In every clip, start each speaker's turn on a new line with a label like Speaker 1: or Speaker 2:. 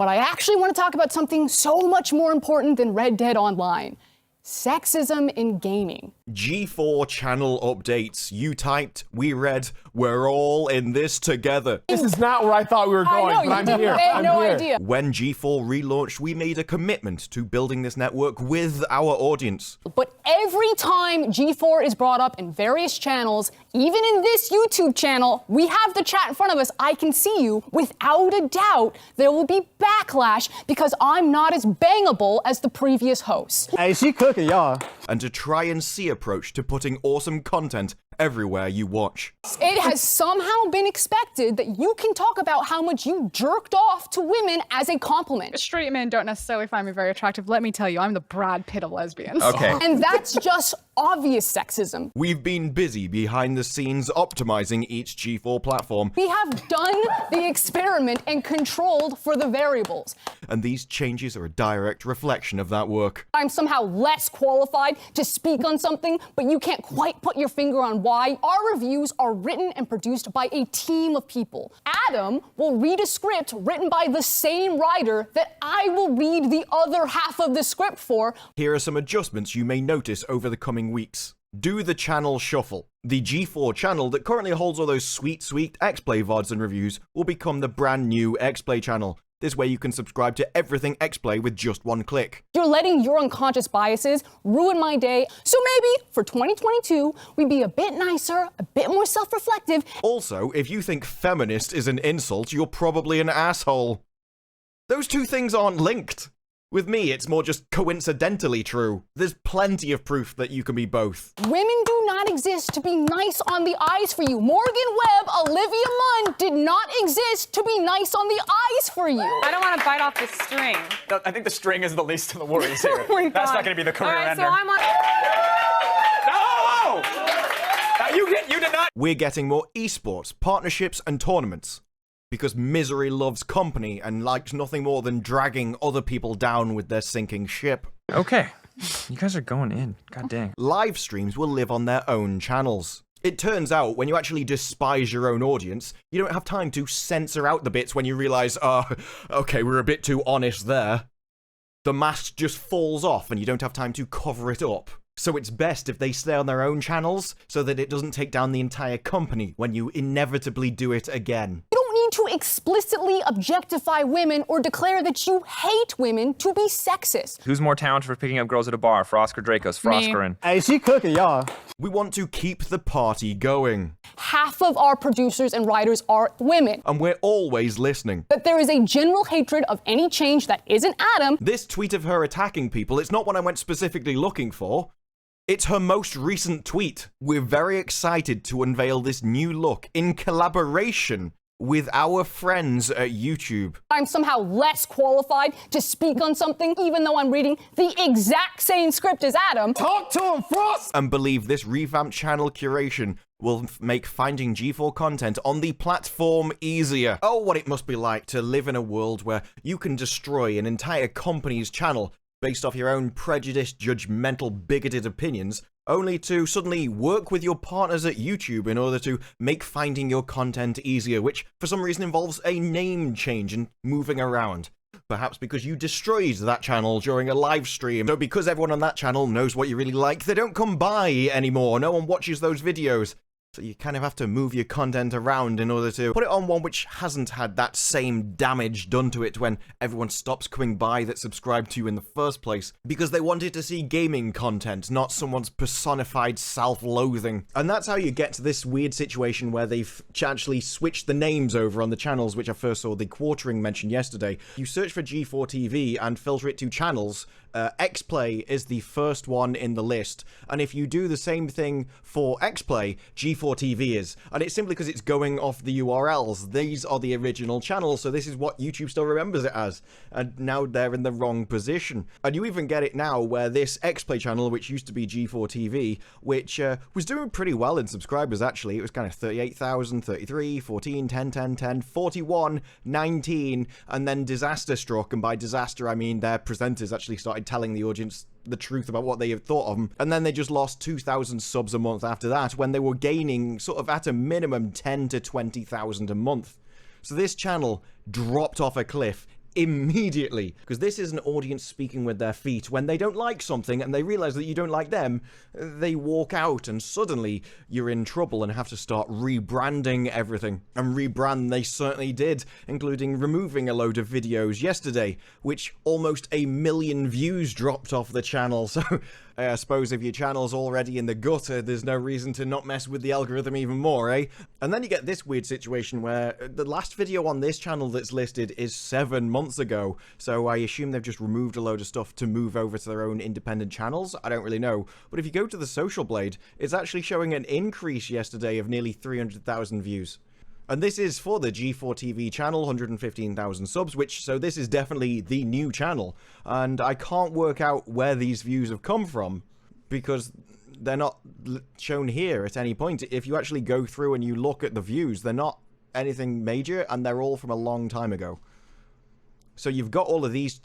Speaker 1: But I actually want to talk about something so much more important than Red Dead Online. Sexism in gaming.
Speaker 2: G4 channel updates. You typed, we read, we're all in this together.
Speaker 3: This is not where I thought we were going, but I'm here.
Speaker 1: I had no idea.
Speaker 2: When G4 relaunched, we made a commitment to building this network with our audience.
Speaker 1: But every time G4 is brought up in various channels, even in this YouTube channel, we have the chat in front of us. I can see you. Without a doubt, there will be backlash because I'm not as bangable as the previous host.
Speaker 4: Hey, she cooking, y'all.
Speaker 2: And to try and see approach to putting awesome content everywhere you watch.
Speaker 1: It has somehow been expected that you can talk about how much you jerked off to women as a compliment.
Speaker 5: Straight men don't necessarily find me very attractive. Let me tell you, I'm the Brad Pitt of lesbians.
Speaker 2: Okay.
Speaker 1: And that's just obvious sexism.
Speaker 2: We've been busy behind the scenes optimizing each G4 platform.
Speaker 1: We have done the experiment and controlled for the variables.
Speaker 2: And these changes are a direct reflection of that work.
Speaker 1: I'm somehow less qualified to speak on something, but you can't quite put your finger on why. Our reviews are written and produced by a team of people. Adam will read a script written by the same writer that I will read the other half of the script for.
Speaker 2: Here are some adjustments you may notice over the coming weeks. Do the channel shuffle. The G4 channel that currently holds all those sweet Xplay VODs and reviews will become the brand new Xplay channel. This way you can subscribe to everything Xplay with just one click.
Speaker 1: You're letting your unconscious biases ruin my day. So maybe for 2022, we'd be a bit nicer, a bit more self-reflective.
Speaker 2: Also, if you think feminist is an insult, you're probably an asshole. Those two things aren't linked. With me, it's more just coincidentally true. There's plenty of proof that you can be both.
Speaker 1: Women do not exist to be nice on the eyes for you. Morgan Webb, Olivia Munn did not exist to be nice on the eyes for you.
Speaker 6: I don't want to bite off the string.
Speaker 7: I think the string is the least of the worries here.
Speaker 6: Oh my
Speaker 7: That's
Speaker 6: God.
Speaker 7: not going to be the career
Speaker 6: All right,
Speaker 7: ender.
Speaker 6: so I'm on.
Speaker 7: No! You did not.
Speaker 2: We're getting more esports, partnerships, and tournaments. Because misery loves company and likes nothing more than dragging other people down with their sinking ship.
Speaker 3: Okay, you guys are going in. God dang.
Speaker 2: Live streams will live on their own channels. It turns out, when you actually despise your own audience, you don't have time to censor out the bits when you realize, okay, we're a bit too honest there. The mask just falls off and you don't have time to cover it up. So it's best if they stay on their own channels so that it doesn't take down the entire company when you inevitably do it again.
Speaker 1: You don't need to explicitly objectify women or declare that you hate women to be sexist.
Speaker 3: Who's more talented for picking up girls at a bar? Frosk or Dracos? Froskurinn.
Speaker 4: Hey, she cooking, y'all.
Speaker 2: We want to keep the party going.
Speaker 1: Half of our producers and writers are women.
Speaker 2: And we're always listening.
Speaker 1: But there is a general hatred of any change that isn't Adam.
Speaker 2: This tweet of her attacking people, it's not one I went specifically looking for. It's her most recent tweet. We're very excited to unveil this new look in collaboration with our friends at YouTube.
Speaker 1: I'm somehow less qualified to speak on something, even though I'm reading the exact same script as Adam.
Speaker 4: Talk to him, Frost!
Speaker 2: And believe this revamped channel curation will make finding G4 content on the platform easier. Oh, what it must be like to live in a world where you can destroy an entire company's channel based off your own prejudiced, judgmental, bigoted opinions, only to suddenly work with your partners at YouTube in order to make finding your content easier, which for some reason involves a name change and moving around. Perhaps because you destroyed that channel during a live stream. So because everyone on that channel knows what you really like, they don't come by anymore. No one watches those videos. So you kind of have to move your content around in order to put it on one which hasn't had that same damage done to it when everyone stops coming by that subscribed to you in the first place. Because they wanted to see gaming content, not someone's personified self-loathing. And that's how you get to this weird situation where they've actually switched the names over on the channels, which I first saw the quartering mentioned yesterday. You search for G4TV and filter it to channels. Xplay is the first one in the list, and if you do the same thing for Xplay, G4TV is, and it's simply because it's going off the URLs. These are the original channels, so this is what YouTube still remembers it as, and now they're in the wrong position. And you even get it now where this Xplay channel, which used to be G4TV, which was doing pretty well in subscribers actually, it was kind of 38,000, 33, 14, 10, 10, 10, 41, 19, and then disaster struck, and by disaster I mean their presenters actually started telling the audience the truth about what they had thought of them, and then they just lost 2,000 subs a month after that when they were gaining sort of at a minimum 10 to 20,000 a month. So this channel dropped off a cliff immediately, because this is an audience speaking with their feet. When they don't like something and they realize that you don't like them, they walk out, and suddenly you're in trouble and have to start rebranding everything. And rebrand they certainly did, including removing a load of videos yesterday, which almost 1 million views dropped off the channel. So I suppose if your channel's already in the gutter, there's no reason to not mess with the algorithm even more, eh? And then you get this weird situation where the last video on this channel that's listed is 7 months ago, so I assume they've just removed a load of stuff to move over to their own independent channels. I don't really know. But if you go to the Social Blade, it's actually showing an increase yesterday of nearly 300,000 views. And this is for the G4TV channel, 115,000 subs, so this is definitely the new channel. And I can't work out where these views have come from, because they're not shown here at any point. If you actually go through and you look at the views, they're not anything major, and they're all from a long time ago. So you've got all of these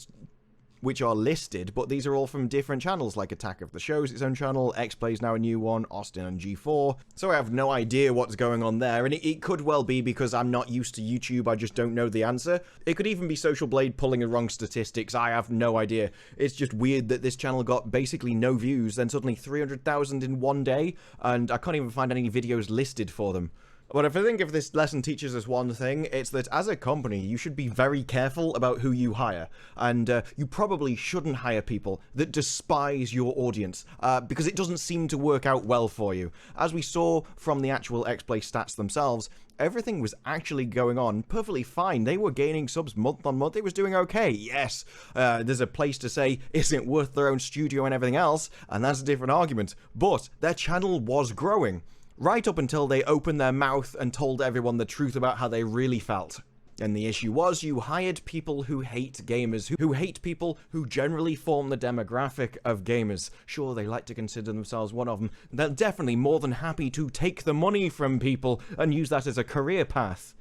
Speaker 2: which are listed, but these are all from different channels, like Attack of the Show's its own channel, Xplay's now a new one, Austin and G4. So I have no idea what's going on there, and it could well be because I'm not used to YouTube, I just don't know the answer. It could even be Social Blade pulling the wrong statistics, I have no idea. It's just weird that this channel got basically no views, then suddenly 300,000 in one day, and I can't even find any videos listed for them. But if I think if this lesson teaches us one thing, it's that as a company, you should be very careful about who you hire. And you probably shouldn't hire people that despise your audience, because it doesn't seem to work out well for you. As we saw from the actual Xplay stats themselves, everything was actually going on perfectly fine. They were gaining subs month on month. It was doing okay. Yes, there's a place to say, isn't it worth their own studio and everything else? And that's a different argument. But their channel was growing. Right up until they opened their mouth and told everyone the truth about how they really felt. And the issue was, you hired people who hate gamers, who hate people who generally form the demographic of gamers. Sure, they like to consider themselves one of them. They're definitely more than happy to take the money from people and use that as a career path.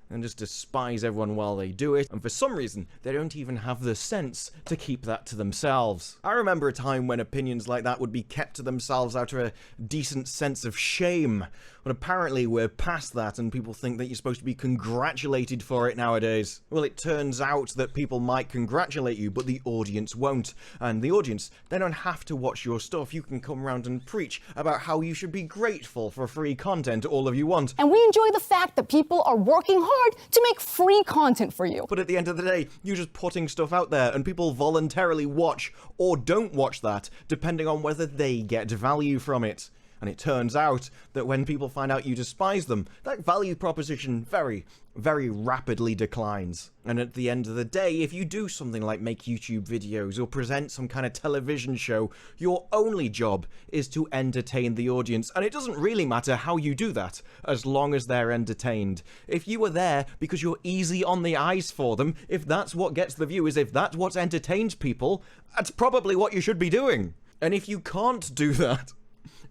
Speaker 2: And just despise everyone while they do it, and for some reason, they don't even have the sense to keep that to themselves. I remember a time when opinions like that would be kept to themselves out of a decent sense of shame, but apparently we're past that, and people think that you're supposed to be congratulated for it nowadays. Well, it turns out that people might congratulate you, but the audience won't. And the audience, they don't have to watch your stuff. You can come around and preach about how you should be grateful for free content all of you want.
Speaker 1: And we enjoy the fact that people are working hard to make free content for you.
Speaker 2: But at the end of the day, you're just putting stuff out there, and people voluntarily watch or don't watch that, depending on whether they get value from it. And it turns out that when people find out you despise them, that value proposition very, very rapidly declines. And at the end of the day, if you do something like make YouTube videos or present some kind of television show, your only job is to entertain the audience. And it doesn't really matter how you do that, as long as they're entertained. If you are there because you're easy on the eyes for them, if that's what gets the viewers, if that's what entertains people, that's probably what you should be doing. And if you can't do that,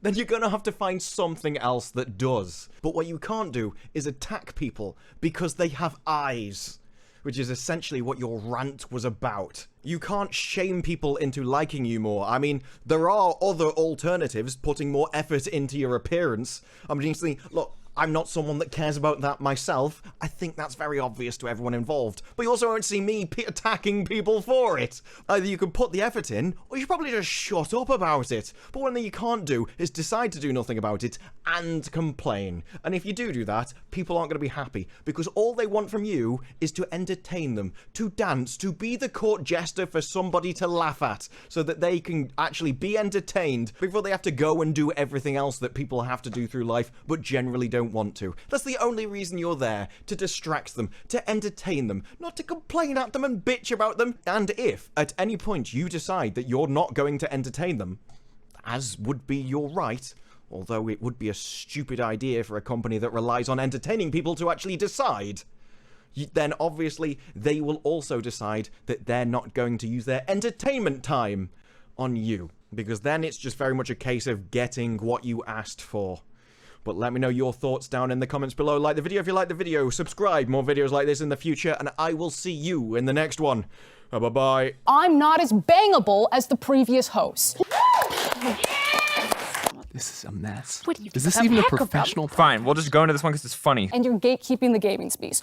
Speaker 2: then you're gonna have to find something else that does. But what you can't do is attack people because they have eyes, which is essentially what your rant was about. You can't shame people into liking you more. I mean, there are other alternatives, putting more effort into your appearance. I mean, look, I'm not someone that cares about that myself. I think that's very obvious to everyone involved. But you also won't see me attacking people for it. Either you can put the effort in, or you should probably just shut up about it. But one thing you can't do is decide to do nothing about it and complain. And if you do that, people aren't going to be happy, because all they want from you is to entertain them, to dance, to be the court jester for somebody to laugh at, so that they can actually be entertained before they have to go and do everything else that people have to do through life, but generally don't want to. That's the only reason you're there, to distract them, to entertain them, not to complain at them and bitch about them. And if at any point you decide that you're not going to entertain them, as would be your right, although it would be a stupid idea for a company that relies on entertaining people to actually decide, then obviously they will also decide that they're not going to use their entertainment time on you, because then it's just very much a case of getting what you asked for. But let me know your thoughts down in the comments below. Like the video if you like the video, subscribe, more videos like this in the future, and I will see you in the next one. Bye-bye.
Speaker 1: I'm not as bangable as the previous host.
Speaker 8: This is a mess.
Speaker 5: What do you
Speaker 8: Is
Speaker 5: give
Speaker 8: this
Speaker 5: a
Speaker 8: even a
Speaker 5: heck about?
Speaker 8: professional?
Speaker 3: Fine, we'll just go into this one because it's funny.
Speaker 1: And you're gatekeeping the gaming space.